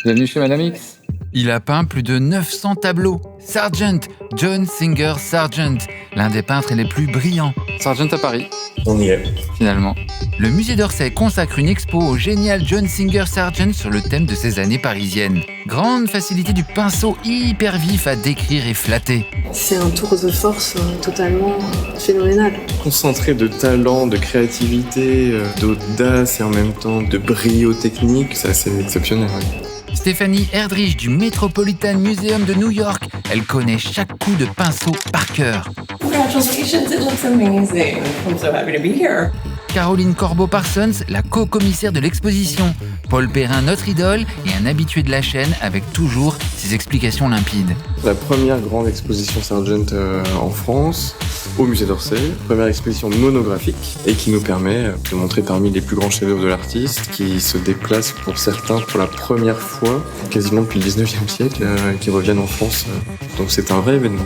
Bienvenue chez Madame X. Il a peint plus de 900 tableaux. Sargent, John Singer Sargent, l'un des peintres les plus brillants. Sargent à Paris. On y est. Finalement. Le musée d'Orsay consacre une expo au génial John Singer Sargent sur le thème de ses années parisiennes. Grande facilité du pinceau hyper vif à décrire et flatter. C'est un tour de force totalement phénoménal. Concentré de talent, de créativité, d'audace et en même temps de brio technique, c'est assez exceptionnel. Ouais. Stéphanie Erdrich du Metropolitan Museum de New York. Elle connaît chaque coup de pinceau par cœur. Congratulations, it looks amazing. I'm so happy to be here. Caroline Corbeau-Parsons, la co-commissaire de l'exposition. Paul Perrin, notre idole, et un habitué de la chaîne avec toujours ses explications limpides. La première grande exposition Sargent en France, au musée d'Orsay. Première exposition monographique et qui nous permet de montrer parmi les plus grands chefs-d'œuvre de l'artiste qui se déplacent pour certains pour la première fois, quasiment depuis le 19e siècle, qui reviennent en France. Donc c'est un vrai événement.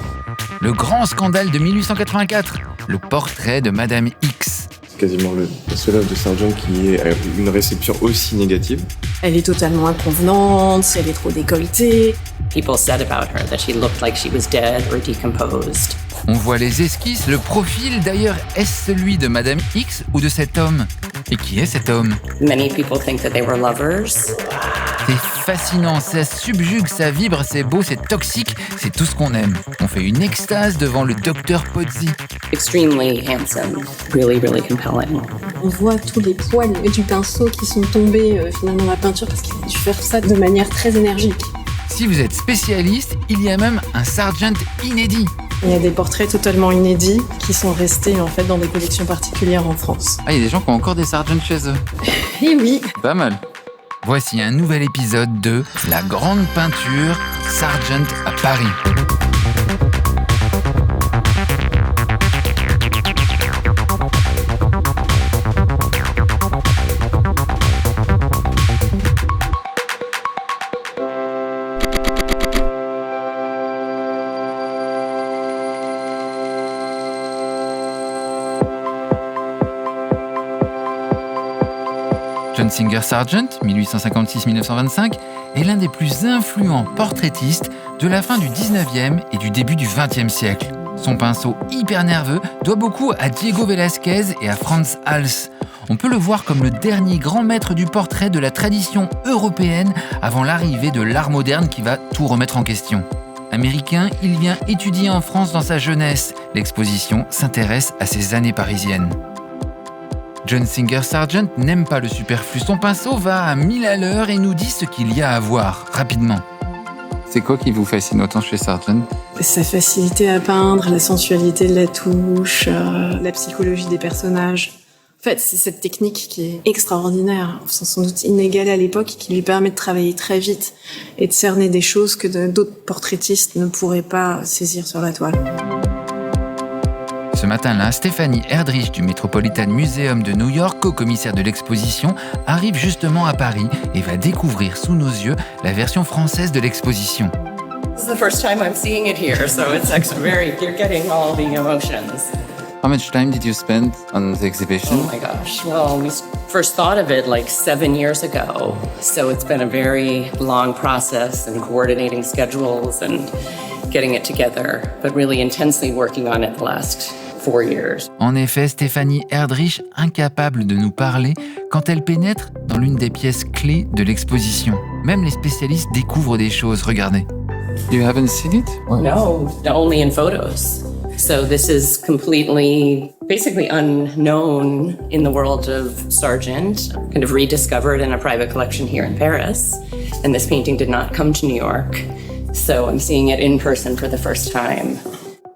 Le grand scandale de 1884, le portrait de Madame X. Quasiment la seule œuvre de Sargent qui ait une réception aussi négative. Elle est totalement inconvenante, elle est trop décolletée. People said about her that she looked like she was dead or decomposed. On voit les esquisses, le profil. D'ailleurs, est-ce celui de Madame X ou de cet homme ? Et qui est cet homme ? Many people think that they were lovers. C'est fascinant, ça subjugue, ça vibre, c'est beau, c'est toxique, c'est tout ce qu'on aime. On fait une extase devant le docteur Pozzi. Extremely handsome. Really, really compelling. On voit tous les poils du pinceau qui sont tombés finalement dans la peinture parce qu'il a dû faire ça de manière très énergique. Si vous êtes spécialiste, il y a même un Sargent inédit. Il y a des portraits totalement inédits qui sont restés en fait dans des collections particulières en France. Ah, il y a des gens qui ont encore des Sargent chez eux. Et oui. Pas mal. Voici un nouvel épisode de La Grande Peinture, Sargent à Paris. John Singer Sargent, 1856-1925, est l'un des plus influents portraitistes de la fin du 19e et du début du 20e siècle. Son pinceau hyper nerveux doit beaucoup à Diego Velázquez et à Frans Hals. On peut le voir comme le dernier grand maître du portrait de la tradition européenne avant l'arrivée de l'art moderne qui va tout remettre en question. Américain, il vient étudier en France dans sa jeunesse. L'exposition s'intéresse à ses années parisiennes. John Singer Sargent n'aime pas le superflu. Son pinceau va à 1000 à l'heure et nous dit ce qu'il y a à voir, rapidement. C'est quoi qui vous fascine autant chez Sargent ? Sa facilité à peindre, la sensualité de la touche, la psychologie des personnages. En fait, c'est cette technique qui est extraordinaire, sans doute inégalée à l'époque, qui lui permet de travailler très vite et de cerner des choses que d'autres portraitistes ne pourraient pas saisir sur la toile. Ce matin-là, Stéphanie Erdrich du Metropolitan Museum de New York, co-commissaire de l'exposition, arrive justement à Paris et va découvrir sous nos yeux la version française de l'exposition. This is the first time I'm seeing it here, so it's actually you're getting all the emotions. How much time did you spend on the exhibition? Oh my gosh. Well, we first thought of it like 7 years ago. So it's been a very long process and coordinating schedules and getting it together, but really intensely working on it the last 4 years. En effet, Stéphanie Erdrich, incapable de nous parler quand elle pénètre dans l'une des pièces clés de l'exposition. Même les spécialistes découvrent des choses, regardez. You haven't seen it? No, only in photos. So this is completely, basically unknown in the world of Sargent, kind of rediscovered in a private collection here in Paris. And this painting did not come to New York. So I'm seeing it in person for the first time.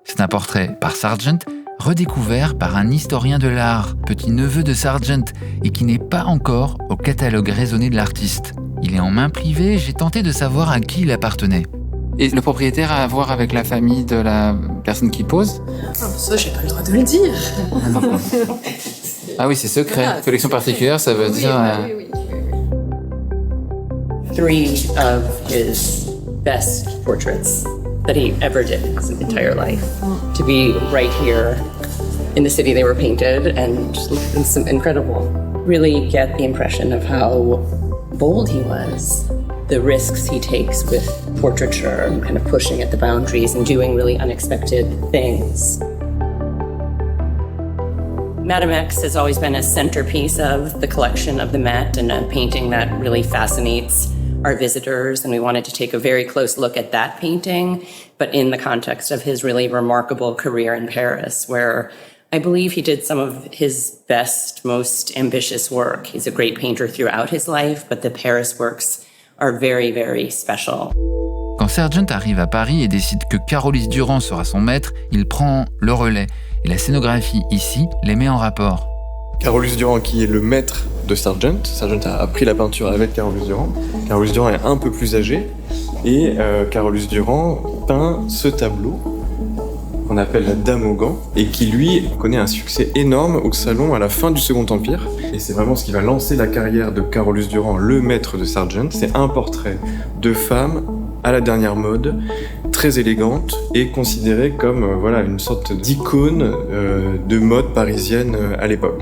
C'est un portrait par Sargent, redécouvert par un historien de l'art, petit-neveu de Sargent, et qui n'est pas encore au catalogue raisonné de l'artiste. Il est en main privée, j'ai tenté de savoir à qui il appartenait. Et le propriétaire a à voir avec la famille de la personne qui pose ? Ça, j'ai pas le droit de le dire. Ah oui, c'est secret. Collection particulière, ça veut dire... Oui. 3 of his best portraits that he ever did his entire life. To be right here in the city they were painted and it's incredible. Really get the impression of how bold he was the risks he takes with portraiture and kind of pushing at the boundaries and doing really unexpected things. Madame X has always been a centerpiece of the collection of the Met and a painting that really fascinates our visitors, and we wanted to take a very close look at that painting, but in the context of his really remarkable career in Paris, where I believe he did some of his best, most ambitious work. He's a great painter throughout his life, but the Paris works are very, very special. Quand Sargent arrive à Paris et décide que Carolus Duran sera son maître, il prend le relais. Et la scénographie ici les met en rapport. Carolus Duran, qui est le maître de Sargent. Sargent a appris la peinture avec Carolus Duran. Carolus Duran est un peu plus âgé et Carolus Duran peint ce tableau qu'on appelle la Dame aux gants et qui lui connaît un succès énorme au salon à la fin du Second Empire. Et c'est vraiment ce qui va lancer la carrière de Carolus Duran, le maître de Sargent. C'est un portrait de femme à la dernière mode, très élégante et considérée comme une sorte d'icône de mode parisienne à l'époque.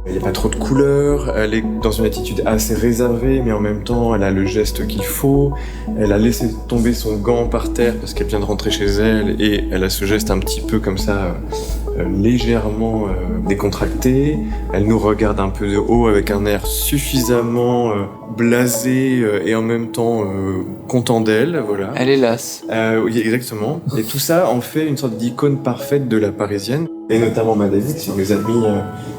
Il n'y a pas trop de couleurs, elle est dans une attitude assez réservée, mais en même temps, elle a le geste qu'il faut. Elle a laissé tomber son gant par terre parce qu'elle vient de rentrer chez elle et elle a ce geste un petit peu comme ça, légèrement décontracté. Elle nous regarde un peu de haut avec un air suffisamment blasé et en même temps content d'elle, voilà. Elle est lasse. Oui, exactement. Et tout ça en fait une sorte d'icône parfaite de la parisienne. Et notamment Madame X, si on les a mis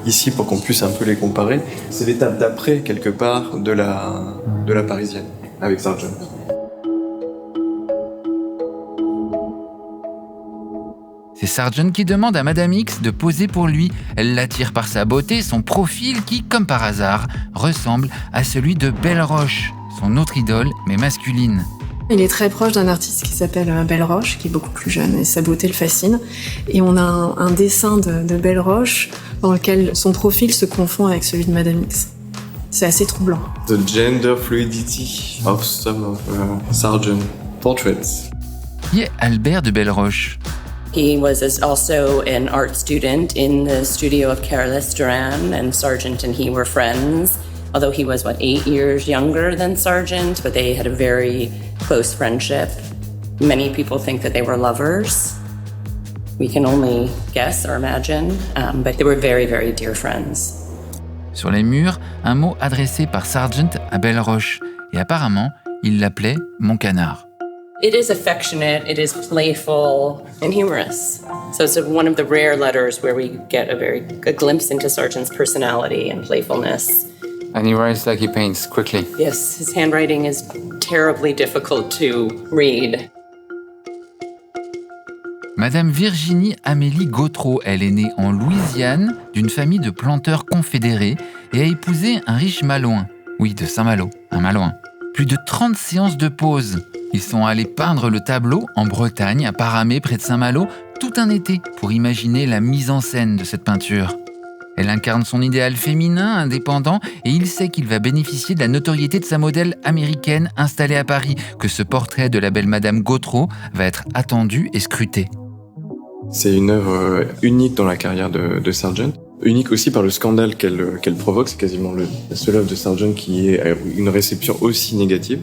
ici pour qu'on puisse un peu les comparer. C'est l'étape d'après, quelque part, de la parisienne, avec Sargent. C'est Sargent qui demande à Madame X de poser pour lui. Elle l'attire par sa beauté, son profil qui, comme par hasard, ressemble à celui de Belle-Roche, son autre idole, mais masculine. Il est très proche d'un artiste qui s'appelle Belle-Roche, qui est beaucoup plus jeune, et sa beauté le fascine. Et on a un dessin de Belle-Roche dans lequel son profil se confond avec celui de Madame X. C'est assez troublant. The gender fluidity of some of Sargent portraits. Qui est Albert de Belle-Roche? He was also an art student in the studio of Carolus Duran, and Sargent and he were friends. Although he was, 8 years younger than Sargent, but they had a very close friendship. Many people think that they were lovers. We can only guess or imagine, but they were very, very dear friends. Sur les murs, un mot adressé par Sargent à Belle-Roche. Et apparemment, il l'appelait « mon canard ». It is affectionate, it is playful and humorous. So it's one of the rare letters where we get a glimpse into Sargent's personality and playfulness. And he writes like he paints, quickly. Yes, his handwriting is terribly difficult to read. Madame Virginie Amélie Gautreau, elle est née en Louisiane d'une famille de planteurs confédérés et a épousé un riche malouin. Oui, de Saint-Malo, un malouin. Plus de 30 séances de pause. Ils sont allés peindre le tableau en Bretagne, à Paramé, près de Saint-Malo, tout un été pour imaginer la mise en scène de cette peinture. Elle incarne son idéal féminin, indépendant, et il sait qu'il va bénéficier de la notoriété de sa modèle américaine installée à Paris, que ce portrait de la belle Madame Gautreau va être attendu et scruté. C'est une œuvre unique dans la carrière de Sargent. Unique aussi par le scandale qu'elle provoque. C'est quasiment la seule œuvre de Sargent qui ait une réception aussi négative.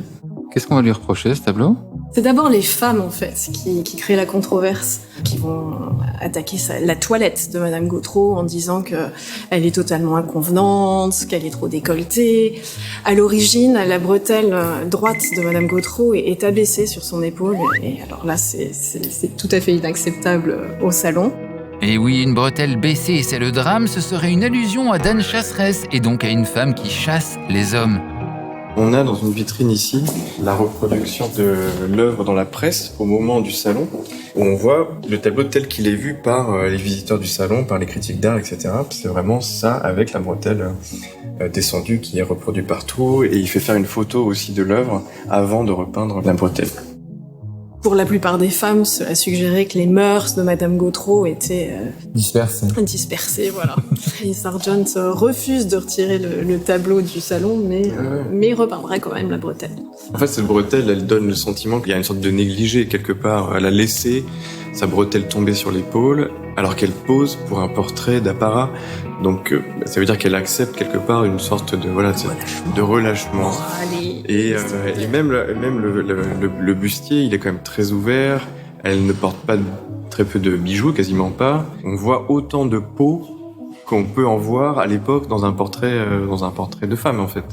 Qu'est-ce qu'on va lui reprocher, ce tableau? C'est d'abord les femmes, en fait, qui créent la controverse, qui vont attaquer la toilette de Madame Gautreau en disant qu'elle est totalement inconvenante, qu'elle est trop décolletée. À l'origine, la bretelle droite de Madame Gautreau est abaissée sur son épaule. Et alors là, c'est tout à fait inacceptable au salon. Et oui, une bretelle baissée, et c'est le drame, ce serait une allusion à Dame Chasseresse, et donc à une femme qui chasse les hommes. On a dans une vitrine ici la reproduction de l'œuvre dans la presse au moment du salon, où on voit le tableau tel qu'il est vu par les visiteurs du salon, par les critiques d'art, etc. C'est vraiment ça avec la bretelle descendue qui est reproduite partout, et il fait faire une photo aussi de l'œuvre avant de repeindre la bretelle. Pour la plupart des femmes, cela suggérait que les mœurs de Madame Gautreau étaient dispersées, voilà. Et Sargent refuse de retirer le tableau du salon, mais repeindrait quand même la bretelle. En fait, cette bretelle, elle donne le sentiment qu'il y a une sorte de négligé quelque part. Elle a laissé sa bretelle tomber sur l'épaule, alors qu'elle pose pour un portrait d'apparat. Donc, ça veut dire qu'elle accepte quelque part une sorte de relâchement. Et même le bustier, il est quand même très ouvert. Elle ne porte pas très peu de bijoux, quasiment pas. On voit autant de peau qu'on peut en voir à l'époque dans un portrait de femme, en fait.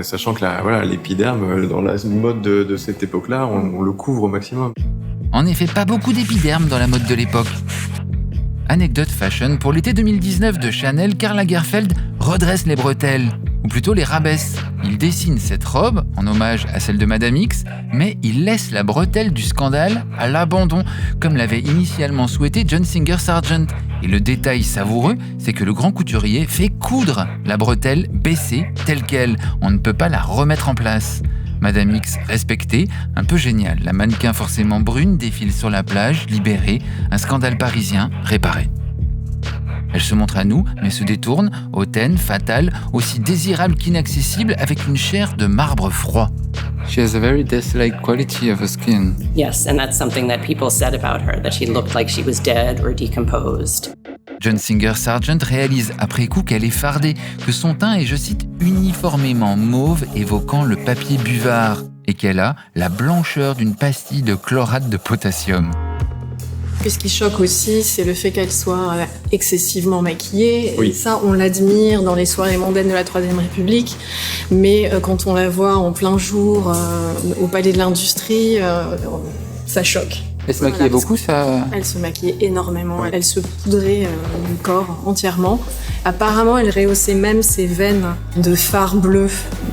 Sachant que l'épiderme, dans la mode de cette époque-là, on le couvre au maximum. En effet, pas beaucoup d'épiderme dans la mode de l'époque. Anecdote fashion, pour l'été 2019 de Chanel, Karl Lagerfeld redresse les bretelles, ou plutôt les rabaisse. Il dessine cette robe, en hommage à celle de Madame X, mais il laisse la bretelle du scandale à l'abandon, comme l'avait initialement souhaité John Singer Sargent. Et le détail savoureux, c'est que le grand couturier fait coudre la bretelle baissée telle qu'elle. On ne peut pas la remettre en place. Madame X respectée, un peu génial. La mannequin forcément brune défile sur la plage, libérée, un scandale parisien réparé. Elle se montre à nous, mais se détourne, hautaine, fatale, aussi désirable qu'inaccessible, avec une chair de marbre froid. She has a very death-like quality of her skin. Yes, and that's something that people said about her, that she looked like she was dead or decomposed. John Singer Sargent réalise après coup qu'elle est fardée, que son teint est, je cite, uniformément mauve évoquant le papier buvard, et qu'elle a la blancheur d'une pastille de chlorate de potassium. Et ce qui choque aussi, c'est le fait qu'elle soit excessivement maquillée. Oui. Et ça, on l'admire dans les soirées mondaines de la Troisième République. Mais quand on la voit en plein jour au Palais de l'Industrie, ça choque. Elle se maquillait beaucoup, ça. Elle se maquillait énormément. Elle se poudrait le corps entièrement. Apparemment, elle rehaussait même ses veines de fard bleu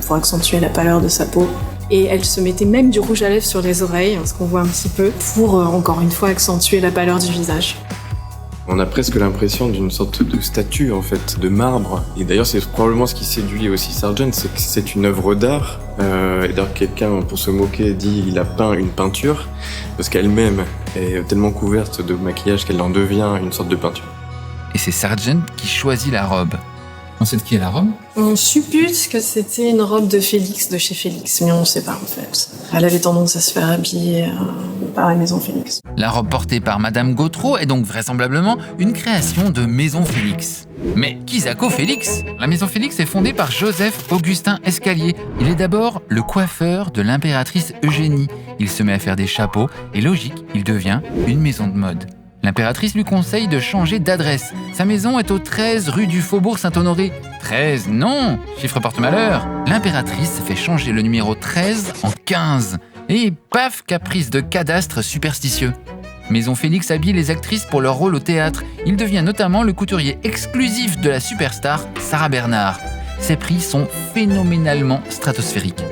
pour accentuer la pâleur de sa peau. Et elle se mettait même du rouge à lèvres sur les oreilles, ce qu'on voit un petit peu, pour encore une fois accentuer la pâleur du visage. On a presque l'impression d'une sorte de statue, en fait, de marbre. Et d'ailleurs, c'est probablement ce qui séduit aussi Sargent, c'est que c'est une œuvre d'art. Et d'ailleurs, quelqu'un, pour se moquer, dit il a peint une peinture, parce qu'elle-même est tellement couverte de maquillage qu'elle en devient une sorte de peinture. Et c'est Sargent qui choisit la robe. On sait de qui est la robe ? On suppute que c'était une robe de Félix, de chez Félix, mais on ne sait pas en fait. Elle avait tendance à se faire habiller par la maison Félix. La robe portée par Madame Gautreau est donc vraisemblablement une création de Maison Félix. Mais Kisako Félix ? La Maison Félix est fondée par Joseph Augustin Escalier. Il est d'abord le coiffeur de l'impératrice Eugénie. Il se met à faire des chapeaux et logique, il devient une maison de mode. L'impératrice lui conseille de changer d'adresse. Sa maison est au 13 rue du Faubourg Saint-Honoré. 13, non, chiffre porte-malheur. L'impératrice fait changer le numéro 13 en 15. Et paf, caprice de cadastre superstitieux. Maison Félix habille les actrices pour leur rôle au théâtre. Il devient notamment le couturier exclusif de la superstar Sarah Bernard. Ses prix sont phénoménalement stratosphériques.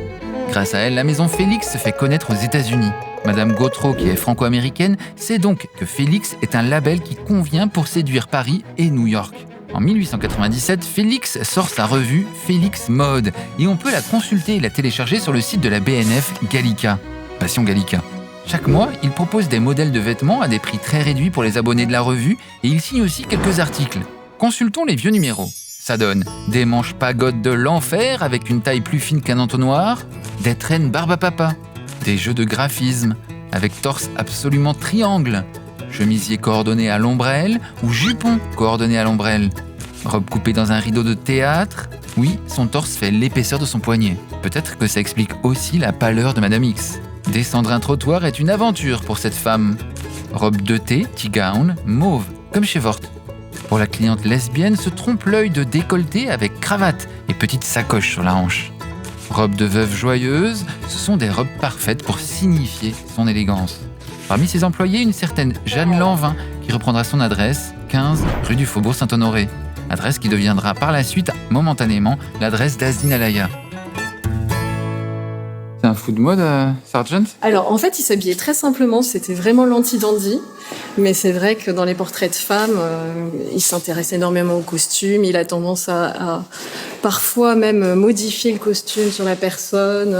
Grâce à elle, la Maison Félix se fait connaître aux États-Unis. Madame Gautreau, qui est franco-américaine, sait donc que Félix est un label qui convient pour séduire Paris et New York. En 1897, Félix sort sa revue Félix Mode et on peut la consulter et la télécharger sur le site de la BNF Gallica. Passion Gallica. Chaque mois, il propose des modèles de vêtements à des prix très réduits pour les abonnés de la revue et il signe aussi quelques articles. Consultons les vieux numéros. Ça donne des manches pagodes de l'enfer avec une taille plus fine qu'un entonnoir, des traînes barbe à papa, des jeux de graphisme avec torse absolument triangle, chemisier coordonné à l'ombrelle ou jupon coordonné à l'ombrelle, robe coupée dans un rideau de théâtre. Oui, son torse fait l'épaisseur de son poignet. Peut-être que ça explique aussi la pâleur de Madame X. Descendre un trottoir est une aventure pour cette femme. Robe de thé, tea gown, mauve, comme chez Vort. Pour la cliente lesbienne, se trompe l'œil de décolleté avec cravate et petite sacoche sur la hanche. Robe de veuve joyeuse, ce sont des robes parfaites pour signifier son élégance. Parmi ses employés, une certaine Jeanne Lanvin qui reprendra son adresse, 15 rue du Faubourg Saint-Honoré. Adresse qui deviendra par la suite, momentanément, l'adresse d'Azdine Alaya. C'est un fou de mode, Sargent ? Alors, en fait, il s'habillait très simplement. C'était vraiment l'anti-dandy. Mais c'est vrai que dans les portraits de femmes, il s'intéresse énormément aux costumes. Il a tendance à parfois même modifier le costume sur la personne.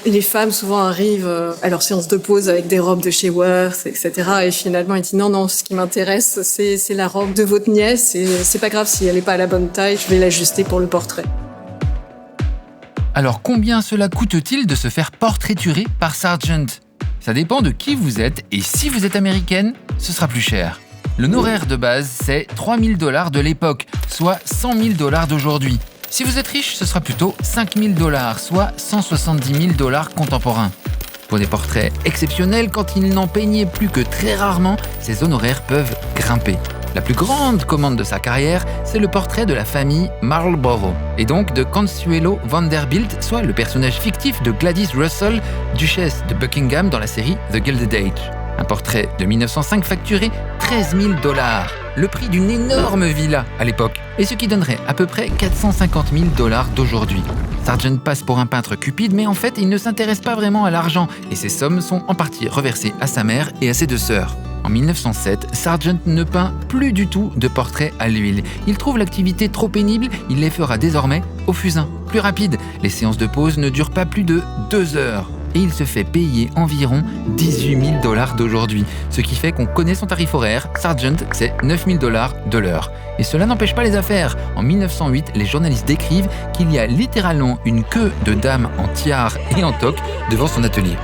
Les femmes, souvent, arrivent à leur séance de pose avec des robes de chez Worth, etc. Et finalement, il dit non, ce qui m'intéresse, c'est la robe de votre nièce. Et c'est pas grave si elle n'est pas à la bonne taille, je vais l'ajuster pour le portrait. Alors combien cela coûte-t-il de se faire portraiturer par Sargent ? Ça dépend de qui vous êtes et si vous êtes américaine, ce sera plus cher. Le honoraire de base, c'est $3 000 de l'époque, soit $100 000 d'aujourd'hui. Si vous êtes riche, ce sera plutôt 5 000 $, soit 170 000 $ contemporains. Pour des portraits exceptionnels, quand il n'en peignait plus que très rarement, ses honoraires peuvent grimper. La plus grande commande de sa carrière, c'est le portrait de la famille Marlborough, et donc de Consuelo Vanderbilt, soit le personnage fictif de Gladys Russell, duchesse de Buckingham dans la série The Gilded Age. Un portrait de 1905 facturé 13 000 $, le prix d'une énorme villa à l'époque, et ce qui donnerait à peu près 450 000 $ d'aujourd'hui. Sargent passe pour un peintre cupide, mais en fait, il ne s'intéresse pas vraiment à l'argent, et ces sommes sont en partie reversées à sa mère et à ses 2 sœurs. En 1907, Sargent ne peint plus du tout de portraits à l'huile. Il trouve l'activité trop pénible, il les fera désormais au fusain. Plus rapide, les séances de pose ne durent pas plus de 2 heures. Et il se fait payer environ 18 000 $ d'aujourd'hui. Ce qui fait qu'on connaît son tarif horaire. Sargent, c'est 9 000 $ de l'heure. Et cela n'empêche pas les affaires. En 1908, les journalistes décrivent qu'il y a littéralement une queue de dames en tiare et en toque devant son atelier.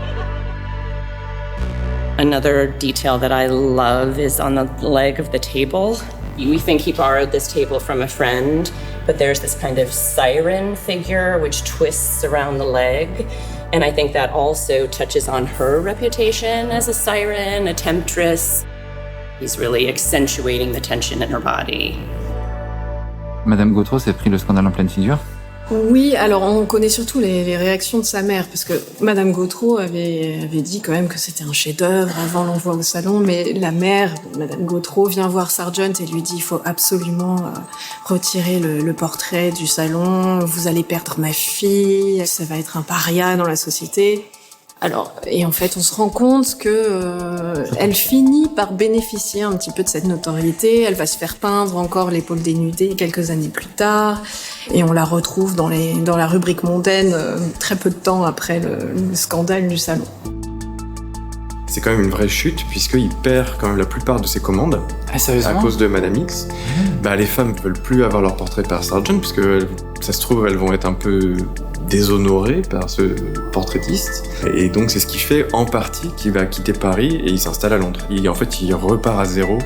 Another detail that I love is on the leg of the table. We think he borrowed this table from a friend, but there's this kind of siren figure which twists around the leg. And I think that also touches on her reputation as a siren, a temptress. He's really accentuating the tension in her body. Madame Gautreau s'est pris le scandale en pleine figure. Oui, alors on connaît surtout les réactions de sa mère, parce que Madame Gautreau avait dit quand même que c'était un chef-d'œuvre avant l'envoi au salon, mais la mère, Madame Gautreau, vient voir Sargent et lui dit il faut absolument retirer le portrait du salon, vous allez perdre ma fille, ça va être un paria dans la société. Alors, et en fait, on se rend compte que elle finit par bénéficier un petit peu de cette notoriété. Elle va se faire peindre encore l'épaule dénudée quelques années plus tard, et on la retrouve dans la rubrique mondaine très peu de temps après le scandale du salon. C'est quand même une vraie chute, puisqu'il perd quand même la plupart de ses commandes. Ah, sérieusement ? À cause de Madame X. Les femmes ne veulent plus avoir leur portrait par Sargent, puisque ça se trouve, elles vont être un peu déshonorées par ce portraitiste. Et donc, c'est ce qui fait, en partie, qu'il va quitter Paris et il s'installe à Londres. Il repart à zéro,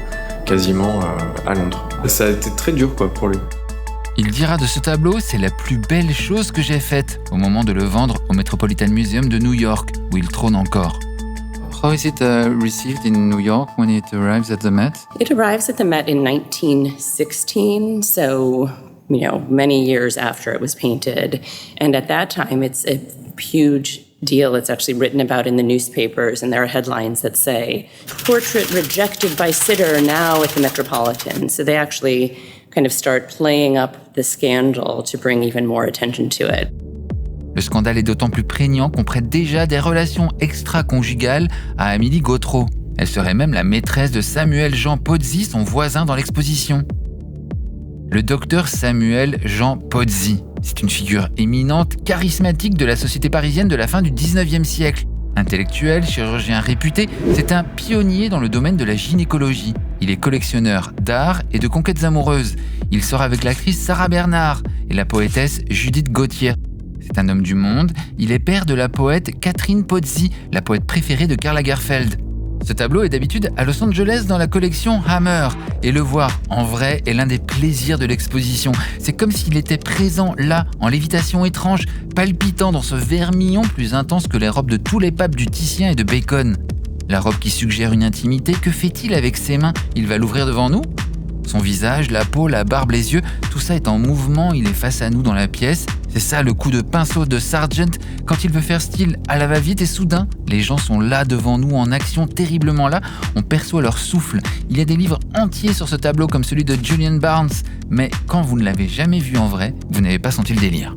quasiment, à Londres. Ça a été très dur, pour lui. Il dira de ce tableau « C'est la plus belle chose que j'ai faite » au moment de le vendre au Metropolitan Museum de New York, où il trône encore. How is it received in New York when it arrives at the Met? It arrives at the Met in 1916, so, many years after it was painted. And at that time, it's a huge deal. It's actually written about in the newspapers, and there are headlines that say, "Portrait rejected by sitter now at the Metropolitan." So they actually kind of start playing up the scandal to bring even more attention to it. Le scandale est d'autant plus prégnant qu'on prête déjà des relations extra-conjugales à Amélie Gautreau. Elle serait même la maîtresse de Samuel Jean Pozzi, son voisin dans l'exposition. Le docteur Samuel Jean Pozzi, c'est une figure éminente, charismatique de la société parisienne de la fin du 19e siècle. Intellectuel, chirurgien réputé, c'est un pionnier dans le domaine de la gynécologie. Il est collectionneur d'art et de conquêtes amoureuses. Il sort avec l'actrice Sarah Bernard et la poétesse Judith Gautier. C'est un homme du monde, il est père de la poète Catherine Pozzi, la poète préférée de Karl Lagerfeld. Ce tableau est d'habitude à Los Angeles dans la collection Hammer, et le voir en vrai est l'un des plaisirs de l'exposition. C'est comme s'il était présent là, en lévitation étrange, palpitant dans ce vermillon plus intense que les robes de tous les papes du Titien et de Bacon. La robe qui suggère une intimité, que fait-il avec ses mains ? Il va l'ouvrir devant nous ? Son visage, la peau, la barbe, les yeux, tout ça est en mouvement, il est face à nous dans la pièce. C'est ça le coup de pinceau de Sargent quand il veut faire style à la va-vite et soudain, les gens sont là devant nous en action, terriblement là, on perçoit leur souffle. Il y a des livres entiers sur ce tableau comme celui de Julian Barnes, mais quand vous ne l'avez jamais vu en vrai, vous n'avez pas senti le délire.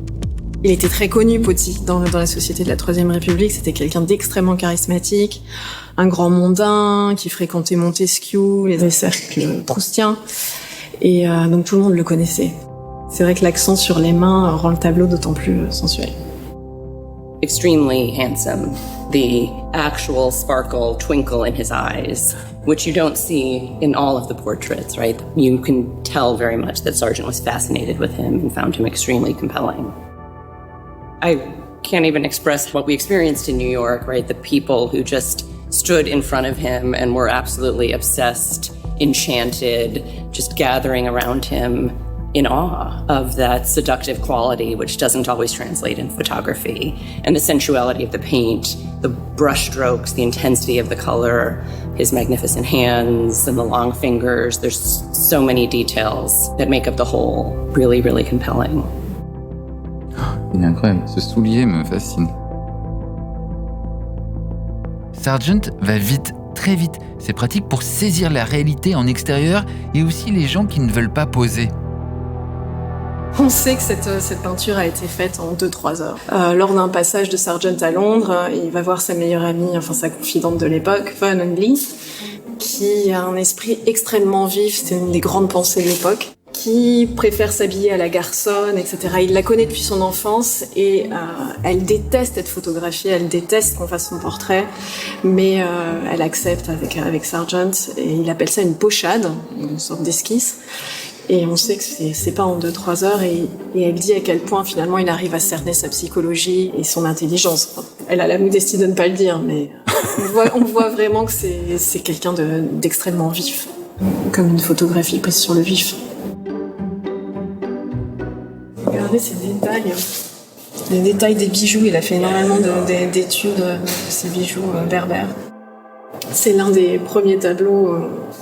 Il était très connu, Pozzi, dans la société de la Troisième République. C'était quelqu'un d'extrêmement charismatique, un grand mondain qui fréquentait Montesquieu, les cercles proustiens. Et donc tout le monde le connaissait. C'est vrai que l'accent sur les mains rend le tableau d'autant plus sensuel. Extremely handsome. The actual sparkle, twinkle in his eyes, which you don't see in all of the portraits, right? You can tell very much that Sargent was fascinated with him and found him extremely compelling. I can't even express what we experienced in New York, right? The people who just stood in front of him and were absolutely obsessed, enchanted, just gathering around him. in awe of that seductive quality, which doesn't always translate in photography, and the sensuality of the paint, the brush strokes, the intensity of the color, his magnificent hands and the long fingers. There's so many details that make up the whole really, really compelling. Il est incroyable. Ce soulier me fascine. Sargent va vite, très vite. C'est pratique pour saisir la réalité en extérieur et aussi les gens qui ne veulent pas poser. On sait que cette peinture a été faite en 2-3 heures. Lors d'un passage de Sargent à Londres, il va voir sa meilleure amie, enfin sa confidente de l'époque, Vernon Lee, qui a un esprit extrêmement vif, c'était une des grandes pensées de l'époque, qui préfère s'habiller à la garçonne, etc. Il la connaît depuis son enfance et elle déteste être photographiée, elle déteste qu'on fasse son portrait, mais elle accepte avec Sargent et il appelle ça une pochade, une sorte d'esquisse. Et on sait que c'est pas en 2-3 heures et elle dit à quel point finalement il arrive à cerner sa psychologie et son intelligence. Elle a la modestie de ne pas le dire, mais on voit vraiment que c'est quelqu'un d'extrêmement vif, comme une photographie prise sur le vif. Regardez ces détails, les détails des bijoux. Il a fait énormément d'études de ces bijoux berbères. C'est l'un des premiers tableaux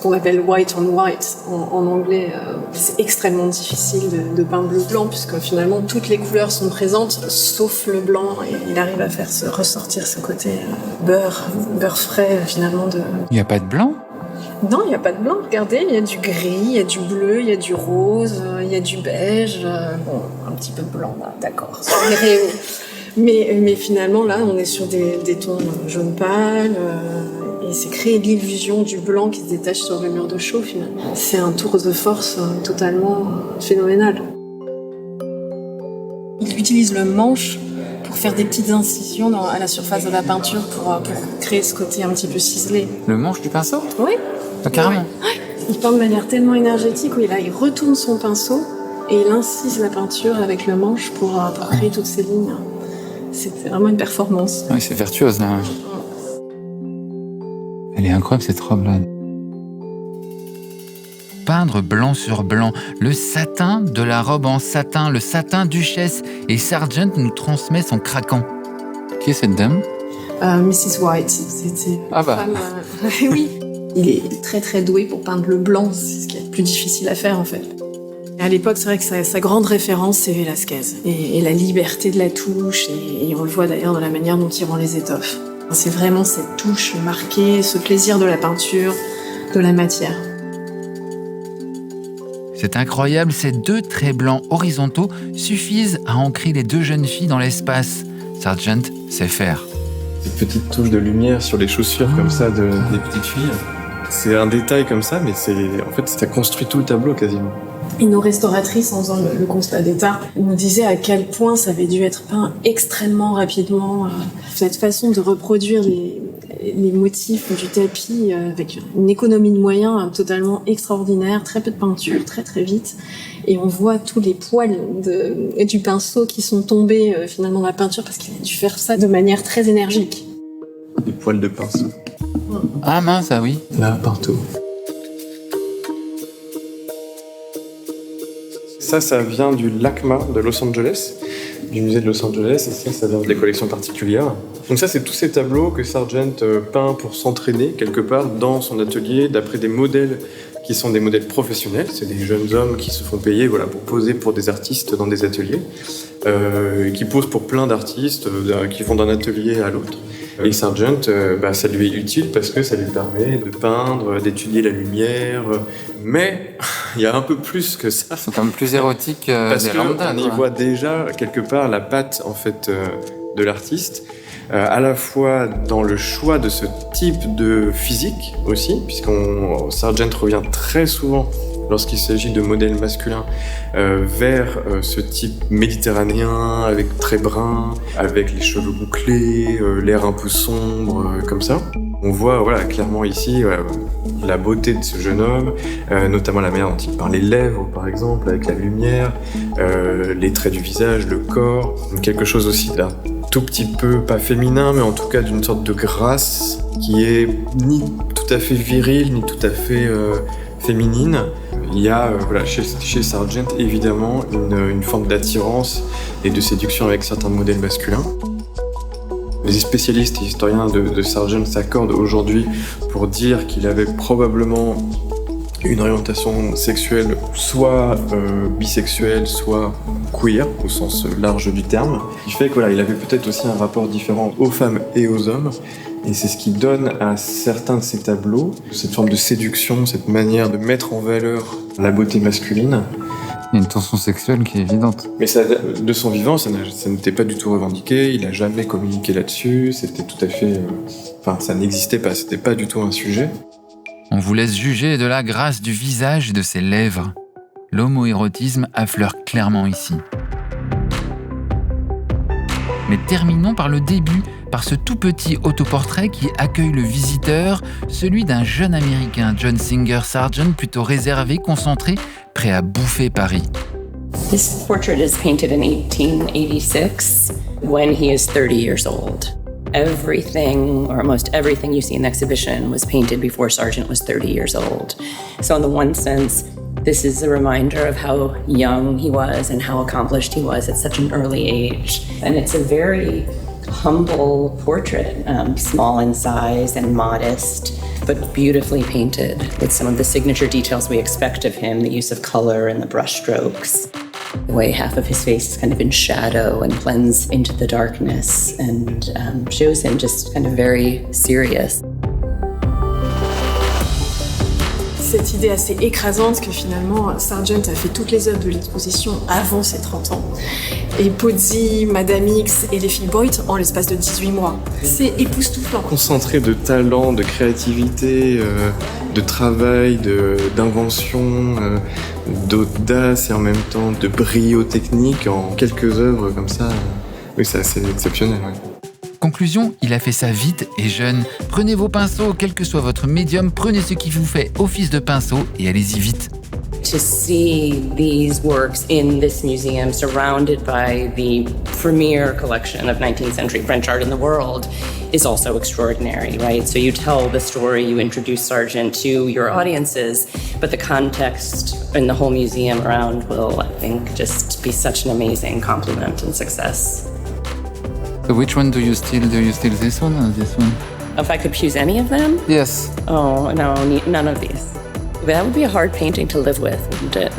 qu'on appelle white on white en anglais. C'est extrêmement difficile de peindre le blanc puisque finalement toutes les couleurs sont présentes sauf le blanc et il arrive à faire ressortir ce côté beurre frais finalement de... Il n'y a pas de blanc ? Non, il n'y a pas de blanc. Regardez, il y a du gris, il y a du bleu, il y a du rose, il y a du beige. Bon, un petit peu de blanc là, d'accord, sur les rayons. Mais finalement là, on est sur des tons jaune pâle. Et c'est créer l'illusion du blanc qui se détache sur le mur de chaux, finalement. C'est un tour de force totalement phénoménal. Il utilise le manche pour faire des petites incisions à la surface de la peinture pour créer ce côté un petit peu ciselé. Le manche du pinceau ? Oui. Ah, carrément. Ouais. Il peint de manière tellement énergétique où il retourne son pinceau et il incise la peinture avec le manche pour créer toutes ces lignes. C'est vraiment une performance. Oui, c'est virtuose, là. Elle est incroyable, cette robe-là. Peindre blanc sur blanc, le satin de la robe en satin, le satin duchesse, et Sargent nous transmet son craquant. Qui est cette dame ? Mrs. White, c'était Ah bah. femme. Oui, il est très très doué pour peindre le blanc, c'est ce qui est le plus difficile à faire en fait. Et à l'époque, c'est vrai que sa grande référence, c'est Velázquez. Et la liberté de la touche, et on le voit d'ailleurs dans la manière dont il rend les étoffes. C'est vraiment cette touche marquée, ce plaisir de la peinture, de la matière. C'est incroyable, ces deux traits blancs horizontaux suffisent à ancrer les deux jeunes filles dans l'espace. Sargent sait faire. Cette petite touche de lumière sur les chaussures comme ça des petites filles. C'est un détail comme ça, mais en fait, ça construit tout le tableau quasiment. Et nos restauratrices, en faisant le constat d'état, nous disaient à quel point ça avait dû être peint extrêmement rapidement. Cette façon de reproduire les motifs du tapis avec une économie de moyens totalement extraordinaire, très peu de peinture, très très vite. Et on voit tous les poils du pinceau qui sont tombés finalement dans la peinture parce qu'il a dû faire ça de manière très énergique. Des poils de pinceau. Ah mince, ah oui. Là, partout. Ça vient du LACMA de Los Angeles, du musée de Los Angeles, et ça vient des collections particulières. Donc ça, c'est tous ces tableaux que Sargent peint pour s'entraîner quelque part dans son atelier, d'après des modèles qui sont des modèles professionnels. C'est des jeunes hommes qui se font payer pour poser pour des artistes dans des ateliers, qui posent pour plein d'artistes, qui vont d'un atelier à l'autre. Et Sargent, ça lui est utile parce que ça lui permet de peindre, d'étudier la lumière, mais il y a un peu plus que ça. C'est quand même plus érotique Parce des lambda, qu'on y voit déjà quelque part la patte en fait de l'artiste, à la fois dans le choix de ce type de physique aussi, Sargent revient très souvent lorsqu'il s'agit de modèles masculins vers ce type méditerranéen avec traits bruns, avec les cheveux bouclés, l'air un peu sombre comme ça. On voit clairement ici la beauté de ce jeune homme, notamment la manière dont il peint les lèvres par exemple, avec la lumière, les traits du visage, le corps, quelque chose aussi d'un tout petit peu, pas féminin, mais en tout cas d'une sorte de grâce qui est ni tout à fait virile, ni tout à fait féminine. Il y a chez Sargent évidemment une forme d'attirance et de séduction avec certains modèles masculins. Les spécialistes et historiens de Sargent s'accordent aujourd'hui pour dire qu'il avait probablement une orientation sexuelle soit bisexuelle, soit queer, au sens large du terme. Ce qui fait qu'il avait peut-être aussi un rapport différent aux femmes et aux hommes. Et c'est ce qui donne à certains de ces tableaux cette forme de séduction, cette manière de mettre en valeur la beauté masculine. Il y a une tension sexuelle qui est évidente. Mais ça, de son vivant, ça n'était pas du tout revendiqué, il n'a jamais communiqué là-dessus, c'était tout à fait... ça n'existait pas, c'était pas du tout un sujet. On vous laisse juger de la grâce du visage et de ses lèvres. L'homoérotisme affleure clairement ici. Mais terminons par le début, par ce tout petit autoportrait qui accueille le visiteur, celui d'un jeune Américain, John Singer Sargent, plutôt réservé, concentré, prêt à bouffer Paris. This portrait is painted in 1886 when he is 30 years old. Everything, or almost everything you see in the exhibition was painted before Sargent was 30 years old. So in the one sense, this is a reminder of how young he was and how accomplished he was at such an early age. And it's a very humble portrait, small in size and modest, but beautifully painted with some of the signature details we expect of him, the use of color and the brush strokes. The way half of his face is kind of in shadow and blends into the darkness and shows him just kind of very serious. Cette idée assez écrasante que finalement Sargent a fait toutes les œuvres de l'exposition avant ses 30 ans. Et Pozzi, Madame X et les filles Boyd en l'espace de 18 mois. C'est époustouflant. Concentré de talent, de créativité, de travail, d'invention, d'audace et en même temps de brio technique en quelques œuvres comme ça. Oui, c'est assez exceptionnel. Ouais. Conclusion, il a fait ça vite et jeune. Prenez vos pinceaux, quel que soit votre médium, prenez ce qui vous fait office de pinceau et allez-y vite. To see these works in this museum surrounded by the premier collection of 19th century French art in the world is also extraordinary, right? So you tell the story, you introduce Sargent to your audiences, but the context in the whole museum around will, I think, just be such an amazing compliment and success. So which one do you steal? Do you steal this one or this one? If I could choose any of them? Yes. Oh, no, none of these. That would be a hard painting to live with, wouldn't it?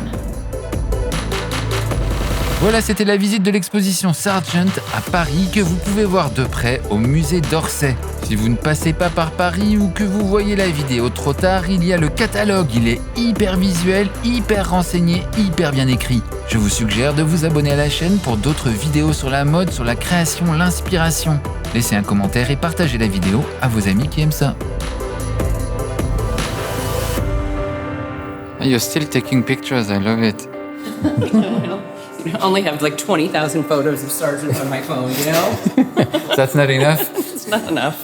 Voilà, c'était la visite de l'exposition Sargent à Paris que vous pouvez voir de près au musée d'Orsay. Si vous ne passez pas par Paris ou que vous voyez la vidéo trop tard, il y a le catalogue. Il est hyper visuel, hyper renseigné, hyper bien écrit. Je vous suggère de vous abonner à la chaîne pour d'autres vidéos sur la mode, sur la création, l'inspiration. Laissez un commentaire et partagez la vidéo à vos amis qui aiment ça. You're still taking pictures, I love it. I only have like 20,000 photos of Sargent on my phone, you know? That's not enough? It's not enough.